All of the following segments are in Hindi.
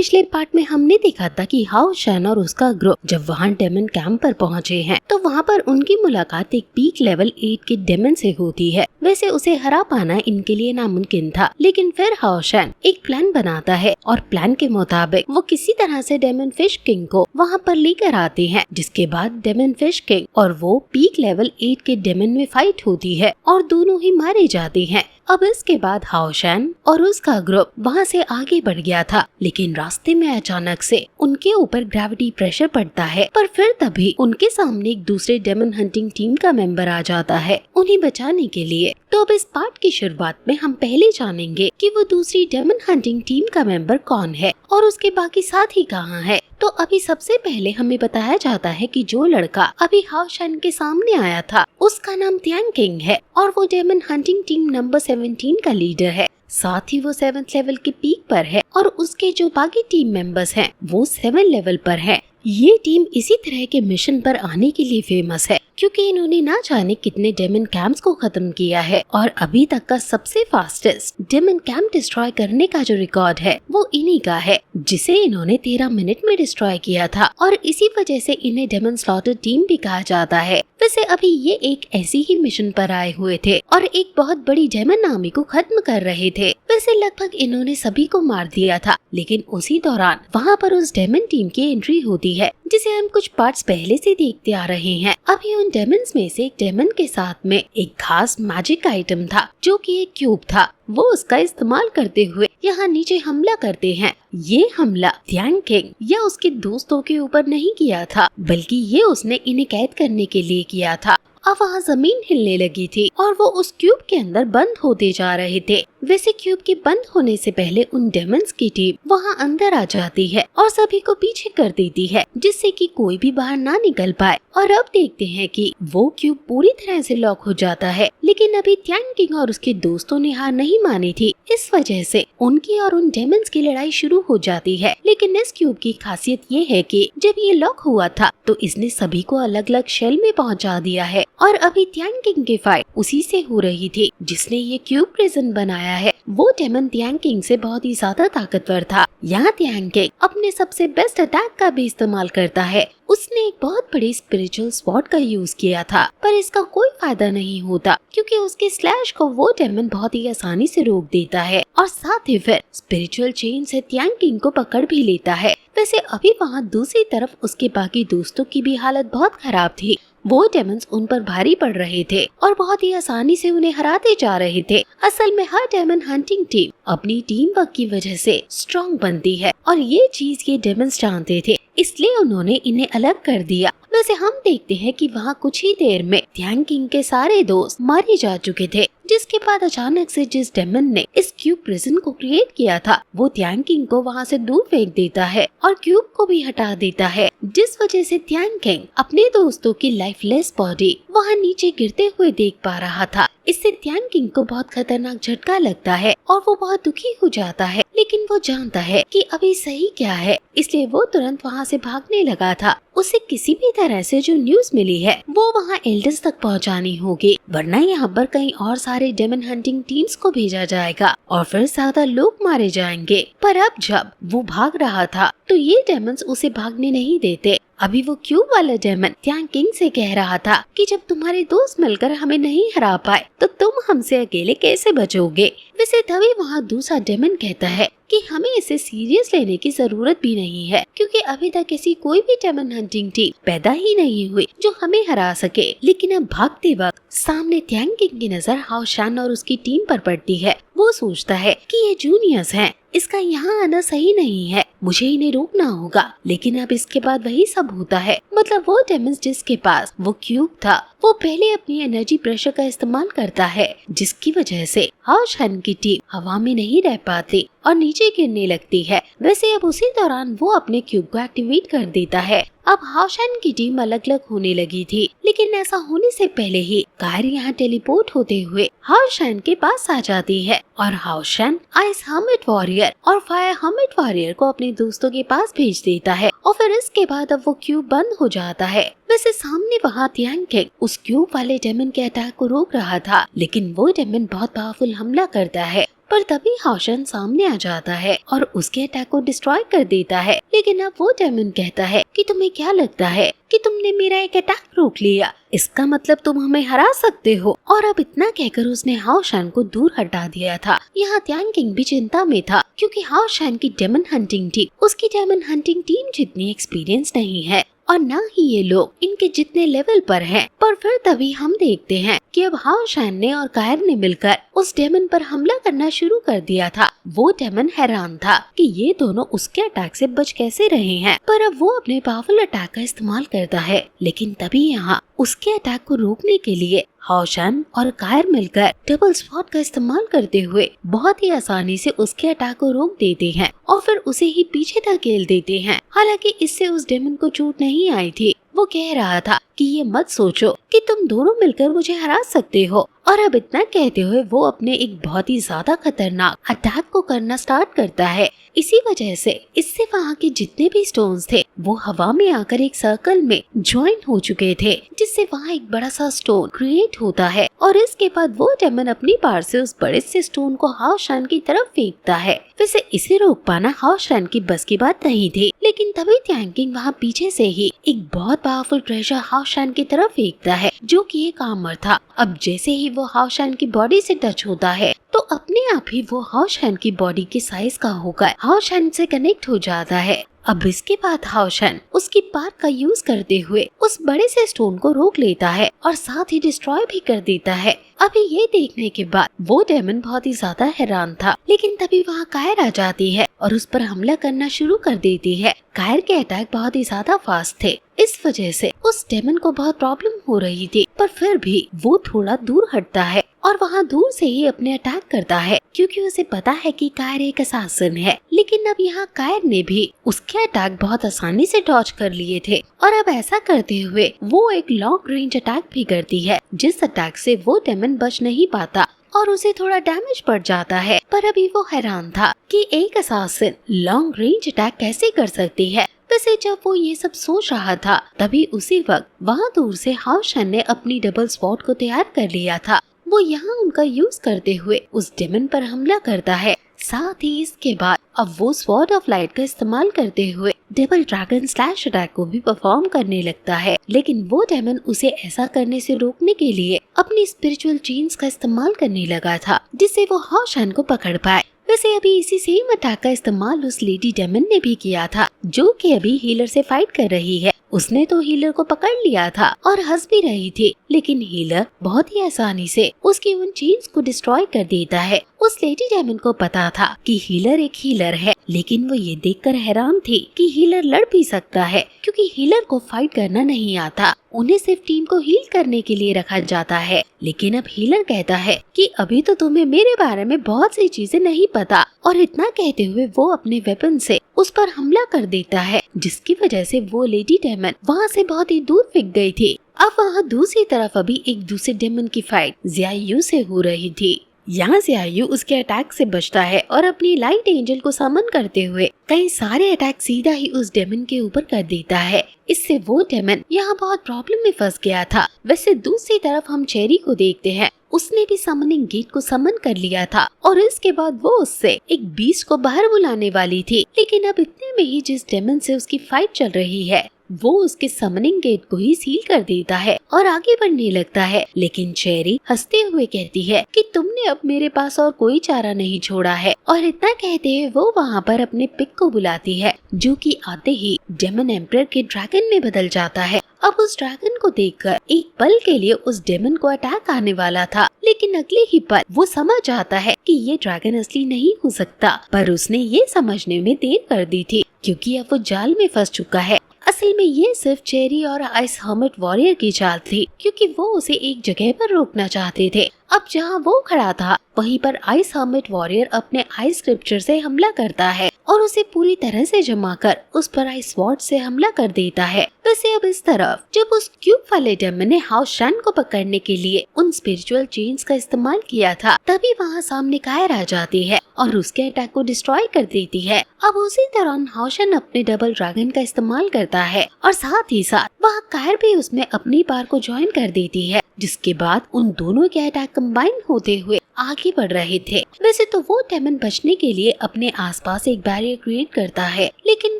पिछले पार्ट में हमने देखा था कि हाओ शन और उसका ग्रुप जब वहाँ डेमन कैंप पर पहुँचे हैं तो वहाँ पर उनकी मुलाकात एक पीक लेवल 8 के डेमन से होती है। वैसे उसे हरा पाना इनके लिए नामुमकिन था, लेकिन फिर हाओ शन एक प्लान बनाता है और प्लान के मुताबिक वो किसी तरह से डेमन फिश किंग को वहाँ पर लेकर आते हैं, जिसके बाद डेमन फिश किंग और वो पीक लेवल 8 के डेमन में फाइट होती है और दोनों ही मारे जाते हैं। अब इसके बाद हाओ शन और उसका ग्रुप वहाँ से आगे बढ़ गया था, लेकिन रास्ते में अचानक से उनके ऊपर ग्रेविटी प्रेशर पड़ता है। पर फिर तभी उनके सामने एक दूसरे डेमन हंटिंग टीम का मेंबर आ जाता है उन्हें बचाने के लिए। तो अब इस पार्ट की शुरुआत में हम पहले जानेंगे कि वो दूसरी डेमन हंटिंग टीम का मेंबर कौन है और उसके बाकी साथी कहाँ है। तो अभी सबसे पहले हमें बताया जाता है कि जो लड़का अभी हाओ शन के सामने आया था उसका नाम त्यान किंग है और वो डेमन हंटिंग टीम नंबर 17 का लीडर है। साथ ही वो 7th लेवल के पीक पर है और उसके जो बाकी टीम मेंबर्स हैं वो 7 लेवल पर है। ये टीम इसी तरह के मिशन पर आने के लिए फेमस है क्योंकि इन्होंने ना जाने कितने डेमन कैंप्स को खत्म किया है और अभी तक का सबसे फास्टेस्ट डेमन कैंप डिस्ट्रॉय करने का जो रिकॉर्ड है वो इन्हीं का है, जिसे इन्होंने 13 मिनट में डिस्ट्रॉय किया था और इसी वजह से इन्हें डेमन स्लॉटर टीम भी कहा जाता है। वैसे अभी ये एक ऐसी ही मिशन पर आए हुए थे और एक बहुत बड़ी डेमन आर्मी को खत्म कर रहे थे। वैसे लगभग इन्होंने सभी को मार दिया था, लेकिन उसी दौरान वहाँ पर उस डेमन टीम की एंट्री होती है जिसे हम कुछ पार्ट्स पहले से देखते आ रहे हैं। अभी उन डेमन्स में से एक डेमन के साथ में एक खास मैजिक आइटम था जो कि एक क्यूब था। वो उसका इस्तेमाल करते हुए यहाँ नीचे हमला करते हैं। ये हमला त्यान किंग या उसके दोस्तों के ऊपर नहीं किया था, बल्कि ये उसने इन्हें कैद करने के लिए किया था। अब वहाँ जमीन हिलने लगी थी और वो उस क्यूब के अंदर बंद होते जा रहे थे। वैसे क्यूब के बंद होने से पहले उन डेमन्स की टीम वहाँ अंदर आ जाती है और सभी को पीछे कर देती है, जिससे कि कोई भी बाहर ना निकल पाए। और अब देखते हैं कि वो क्यूब पूरी तरह से लॉक हो जाता है, लेकिन अभी त्यान किंग और उसके दोस्तों ने हार नहीं मानी थी। इस वजह से उनकी और उन डेमन्स की लड़ाई शुरू हो जाती है। लेकिन इस क्यूब की खासियत ये है कि जब ये लॉक हुआ था तो इसने सभी को अलग अलग शेल में पहुँचा दिया है और अभी त्यान किंग की फाइट उसी से हो रही थी जिसने ये क्यूब प्रिजन बनाया है। वो डेमन त्यान किंग से बहुत ही ज्यादा ताकतवर था। यहाँ त्यान किंग अपने सबसे बेस्ट अटैक का भी इस्तेमाल करता है। उसने एक बहुत बड़ी स्पिरिचुअल स्वॉर्ड का यूज किया था, पर इसका कोई फायदा नहीं होता क्योंकि उसके स्लैश को वो डेमन बहुत ही आसानी से रोक देता है और साथ ही फिर स्पिरिचुअल चेन से त्यान किंग को पकड़ भी लेता है। वैसे अभी वहाँ दूसरी तरफ उसके बाकी दोस्तों की भी हालत बहुत खराब थी। वो डेमन्स उन पर भारी पड़ रहे थे और बहुत ही आसानी से उन्हें हराते जा रहे थे। असल में हर डेमन हंटिंग टीम अपनी टीम वर्क की वजह से स्ट्रॉन्ग बनती है और ये चीज ये डेमन्स जानते थे, इसलिए उन्होंने इन्हें अलग कर दिया। वैसे हम देखते हैं कि वहाँ कुछ ही देर में त्यान किंग के सारे दोस्त मारे जा चुके थे, जिसके बाद अचानक से जिस डेमन ने इस क्यूब प्रिजन को क्रिएट किया था वो त्यान किंग को वहाँ से दूर फेंक देता है और क्यूब को भी हटा देता है, जिस वजह से त्यान किंग अपने दोस्तों की लाइफलेस बॉडी वहाँ नीचे गिरते हुए देख पा रहा था। इससे त्यान किंग को बहुत खतरनाक झटका लगता है और वो बहुत दुखी हो जाता है, लेकिन वो जानता है कि अभी सही क्या है, इसलिए वो तुरंत वहाँ से भागने लगा था। उसे किसी भी तरह से जो न्यूज मिली है वो वहाँ एल्डर्स तक पहुँचानी होगी, वरना यहाँ पर कहीं और सारे डेमन हंटिंग टीम्स को भेजा जाएगा और फिर ज्यादा लोग मारे जाएंगे। पर अब जब वो भाग रहा था तो ये डेमन्स उसे भागने नहीं देते। अभी वो क्यूब वाला डेमन त्यान किंग से कह रहा था कि जब तुम्हारे दोस्त मिलकर हमें नहीं हरा पाए तो तुम हमसे अकेले कैसे बचोगे। वैसे तभी वहाँ दूसरा डेमन कहता है कि हमें इसे सीरियस लेने की जरूरत भी नहीं है क्योंकि अभी तक ऐसी कोई भी डेमन हंटिंग टीम पैदा ही नहीं हुई जो हमें हरा सके। लेकिन अब भागते वक्त सामने त्यान किंग की नजर हाओ शन और उसकी टीम पर पड़ती है। वो सोचता है कि ये जूनियर्स हैं, इसका यहाँ आना सही नहीं है, मुझे इन्हें रोकना होगा। लेकिन अब इसके बाद वही सब होता है। मतलब वो डेमन्स जिसके पास वो क्यूब था वो पहले अपनी एनर्जी प्रेशर का इस्तेमाल करता है, जिसकी वजह से हाओ शन की टीम हवा में नहीं रह पाती और नीचे गिरने लगती है। वैसे अब उसी दौरान वो अपने क्यूब को एक्टिवेट कर देता है। अब हाओ शन की टीम अलग अलग होने लगी थी, लेकिन ऐसा होने से पहले ही कायर यहाँ टेलीपोर्ट होते हुए हाओ शन के पास आ जाती है और हाओ शन आइस हर्मिट वॉरियर और फायर हर्मिट वॉरियर को अपने दोस्तों के पास भेज देता है और फिर इसके बाद अब वो क्यूब बंद हो जाता है। वैसे सामने वहाँ त्यान किंग उस क्यूब वाले डेमन के अटैक को रोक रहा था, लेकिन वो डेमन बहुत पावरफुल हमला करता है पर तभी हाउशन सामने आ जाता है और उसके अटैक को डिस्ट्रॉय कर देता है। लेकिन अब वो डेमन कहता है कि तुम्हें क्या लगता है कि तुमने मेरा एक अटैक रोक लिया, इसका मतलब तुम हमें हरा सकते हो। और अब इतना कहकर उसने हाओशान को दूर हटा दिया था। यहाँ त्यान किंग भी चिंता में था क्योंकि हाओशान की डेमन हंटिंग टीम उसकी डेमन हंटिंग टीम जितनी एक्सपीरियंस नहीं है और न ही ये लोग इनके जितने लेवल पर हैं। पर फिर तभी हम देखते हैं कि अब हाओशान ने और कायर ने मिलकर उस डेमन पर हमला करना शुरू कर दिया था। वो डेमन हैरान था कि ये दोनों उसके अटैक से बच कैसे रहे हैं, पर अब वो अपने पावरफुल अटैक का इस्तेमाल करता है। लेकिन तभी यहाँ उसके अटैक को रोकने के लिए हाओशान और कायर मिलकर डबल स्वॉर्ड का इस्तेमाल करते हुए बहुत ही आसानी से उसके अटैक को रोक देते हैं और फिर उसे ही पीछे धकेल देते हैं। हालांकि इससे उस डेमन को चोट नहीं आई थी। वो कह रहा था कि ये मत सोचो कि तुम दोनों मिलकर मुझे हरा सकते हो। और अब इतना कहते हुए वो अपने एक बहुत ही ज्यादा खतरनाक अटैक को करना स्टार्ट करता है। इसी वजह से इससे वहाँ के जितने भी स्टोन्स थे वो हवा में आकर एक सर्कल में ज्वाइन हो चुके थे, जिससे वहाँ एक बड़ा सा स्टोन क्रिएट होता है। और इसके बाद वो डेमन अपनी पार से उस बड़े से स्टोन को हाओशान की तरफ फेंकता है। वैसे इसे रोक पाना हाओशान की बस की बात नहीं थी, लेकिन तभी त्यान किंग वहाँ पीछे से ही एक बहुत पावरफुल ट्रेजर हाओशान की तरफ फेंकता है, जो कि एक आर्मर था। अब जैसे ही वो हाओशान की बॉडी से टच होता है तो अपने आप ही वो हाओशान की बॉडी के साइज का होकर हाओशान से कनेक्ट हो जाता है। अब इसके बाद हाओशान उसकी पावर का यूज करते हुए उस बड़े से स्टोन को रोक लेता है और साथ ही डिस्ट्रॉय भी कर देता है। अभी ये देखने के बाद वो डेमन बहुत ही ज्यादा हैरान था, लेकिन तभी वहाँ कायर आ जाती है और उस पर हमला करना शुरू कर देती है। कायर के अटैक बहुत ही ज्यादा फास्ट थे, इस वजह से उस डेमन को बहुत प्रॉब्लम हो रही थी, पर फिर भी वो थोड़ा दूर हटता है और वहाँ दूर से ही अपने अटैक करता है क्योंकि उसे पता है कि कायर एक असासिन है। लेकिन अब यहाँ कायर ने भी उसके अटैक बहुत आसानी से डॉज कर लिए थे और अब ऐसा करते हुए वो एक लॉन्ग रेंज अटैक भी करती है, जिस अटैक से वो डेमन बच नहीं पाता और उसे थोड़ा डैमेज पड़ जाता है। पर अभी वो हैरान था कि एक असासिन लॉन्ग रेंज अटैक कैसे कर सकती है। वैसे जब वो ये सब सोच रहा था तभी उसी वक्त वहाँ दूर से हाओशान ने अपनी डबल स्वॉर्ड को तैयार कर लिया था। वो यहाँ उनका यूज करते हुए उस डेमन पर हमला करता है। साथ ही इसके बाद अब वो स्वॉर्ड ऑफ लाइट का इस्तेमाल करते हुए डबल ड्रैगन स्लैश अटैक को भी परफॉर्म करने लगता है। लेकिन वो डेमन उसे ऐसा करने से रोकने के लिए अपनी स्पिरिचुअल चेन्स का इस्तेमाल करने लगा था, जिससे वो हाओशान को पकड़ पाए। वैसे अभी इसी सेम अटैक का इस्तेमाल उस लेडी डेमन ने भी किया था, जो कि अभी हीलर से फाइट कर रही है। उसने तो हीलर को पकड़ लिया था और हंस भी रही थी, लेकिन हीलर बहुत ही आसानी से उसकी उन चेन्स को डिस्ट्रॉय कर देता है। उस लेडी डेमन को पता था कि हीलर एक हीलर है, लेकिन वो ये देखकर हैरान थी कि हीलर लड़ भी सकता है, क्योंकि हीलर को फाइट करना नहीं आता, उन्हें सिर्फ टीम को हील करने के लिए रखा जाता है। लेकिन अब हीलर कहता है कि अभी तो तुम्हें मेरे बारे में बहुत सी चीजें नहीं पता, और इतना कहते हुए वो अपने वेपन से उस पर हमला कर देता है, जिसकी वजह से वो लेडी डेमन वहाँ से बहुत ही दूर फेंक गई थी। अब वहाँ दूसरी तरफ अभी एक दूसरे डेमन की फाइट ज़ियायु से हो रही थी। यहाँ ज़ियायु उसके अटैक से बचता है और अपनी लाइट एंजल को समन करते हुए कई सारे अटैक सीधा ही उस डेमन के ऊपर कर देता है। इससे वो डेमन यहाँ बहुत प्रॉब्लम में फंस गया था। वैसे दूसरी तरफ हम चेरी को देखते हैं, उसने भी समनिंग गेट को समन कर लिया था और इसके बाद वो उससे एक बीस्ट को बाहर बुलाने वाली थी। लेकिन अब इतने में ही जिस डेमन से उसकी फाइट चल रही है वो उसके समनिंग गेट को ही सील कर देता है और आगे बढ़ने लगता है। लेकिन चेरी हंसते हुए कहती है कि तुमने अब मेरे पास और कोई चारा नहीं छोड़ा है, और इतना कहते हुए वो वहाँ पर अपने पिक को बुलाती है, जो कि आते ही डेमन एम्परर के ड्रैगन में बदल जाता है। अब उस ड्रैगन को देखकर एक पल के लिए उस डेमन को अटैक आने वाला था, लेकिन अगले ही पल वो समझ आता है कि ये ड्रैगन असली नहीं हो सकता। पर उसने ये समझने में देर कर दी थी, क्योंकि अब वो जाल में फंस चुका है। असल में ये सिर्फ चेरी और आइस हर्मिट वॉरियर की चाल थी, क्योंकि वो उसे एक जगह पर रोकना चाहते थे। अब जहाँ वो खड़ा था वहीं पर आइस हर्मिट वॉरियर अपने आइस स्क्रिप्चर से हमला करता है और उसे पूरी तरह से जमा कर उस पर आइस स्वॉर्ड से हमला कर देता है। वैसे अब इस तरफ जब उस क्यूब वाले डेमन ने हाओशान को पकड़ने के लिए उन स्पिरिचुअल चेन्स का इस्तेमाल किया था, तभी वहाँ सामने कायर आ जाती है और उसके अटैक को डिस्ट्रॉय कर देती है। अब उसी दौरान हाउशन अपने डबल ड्रैगन का इस्तेमाल करता है और साथ ही साथ वह कायर भी उसमें अपनी पार को ज्वाइन कर देती है, जिसके बाद उन दोनों के अटैक कंबाइन होते हुए आगे बढ़ रहे थे। वैसे तो वो डेमन बचने के लिए अपने आसपास एक बैरियर क्रिएट करता है, लेकिन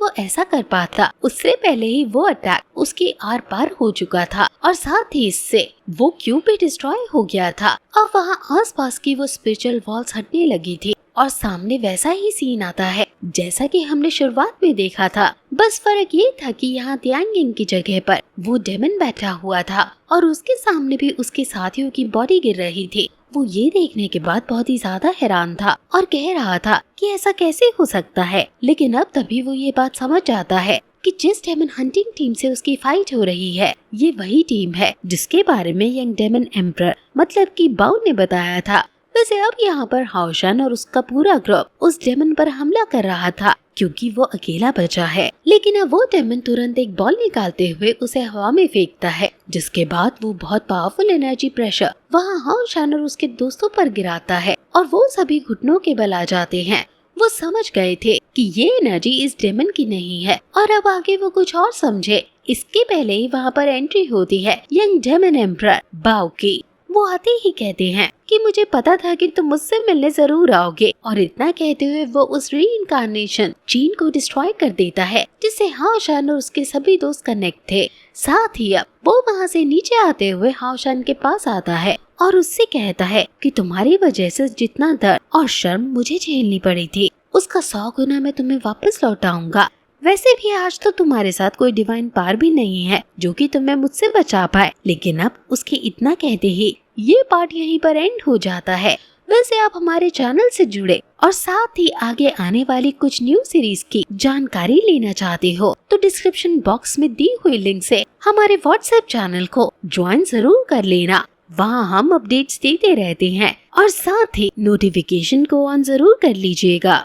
वो ऐसा कर पाता उससे पहले ही वो अटैक उसके आर पार हो चुका था और साथ ही इससे वो क्यूब भी डिस्ट्रॉय हो गया था। अब वहाँ आसपास की वो स्पिरिचुअल वॉल्स हटने लगी थी और सामने वैसा ही सीन आता है जैसा कि हमने शुरुआत में देखा था। बस फर्क ये था कि यहाँ तियांगिंग की जगह पर वो डेमन बैठा हुआ था और उसके सामने भी उसके साथियों की बॉडी गिर रही थी। वो ये देखने के बाद बहुत ही ज्यादा हैरान था और कह रहा था कि ऐसा कैसे हो सकता है, लेकिन अब तभी वो ये बात समझ जाता है कि जिस डेमन हंटिंग टीम से उसकी फाइट हो रही है ये वही टीम है जिसके बारे में यंग डेमन एम्परर मतलब कि बाउ ने बताया था। वैसे अब यहाँ पर हाउशन और उसका पूरा ग्रुप उस डेमन पर हमला कर रहा था क्योंकि वो अकेला बचा है, लेकिन अब वो डेमन तुरंत एक बॉल निकालते हुए उसे हवा में फेंकता है, जिसके बाद वो बहुत पावरफुल एनर्जी प्रेशर वहाँ हाउशन और उसके दोस्तों पर गिराता है और वो सभी घुटनों के बल आ जाते हैं। वो समझ गए थे कि ये एनर्जी इस डेमन की नहीं है और अब आगे वो कुछ और समझे। इसके पहले ही वहाँ पर एंट्री होती है यंग डेमन एम्परर बाउ की। वो आते ही कहते हैं कि मुझे पता था कि तुम मुझसे मिलने जरूर आओगे, और इतना कहते हुए वो उस रीइंकार्नेशन चीन को डिस्ट्रॉय कर देता है जिससे हाओशान और उसके सभी दोस्त कनेक्ट थे। साथ ही अब वो वहाँ से नीचे आते हुए हाओशान के पास आता है और उससे कहता है कि तुम्हारी वजह से जितना दर्द और शर्म मुझे झेलनी पड़ी थी उसका 100 गुना मैं तुम्हें वापस लौटाऊंगा। वैसे भी आज तो तुम्हारे साथ कोई डिवाइन पावर भी नहीं है जो कि तुम्हें मुझसे बचा पाए। लेकिन अब उसके इतना कहते ही ये पार्ट यहीं पर एंड हो जाता है। वैसे आप हमारे चैनल से जुड़े और साथ ही आगे आने वाली कुछ न्यू सीरीज की जानकारी लेना चाहते हो तो डिस्क्रिप्शन बॉक्स में दी हुई लिंक से हमारे व्हाट्सएप चैनल को ज्वाइन जरूर कर लेना। वहाँ हम अपडेट्स देते रहते हैं और साथ ही नोटिफिकेशन को ऑन जरूर कर लीजिएगा।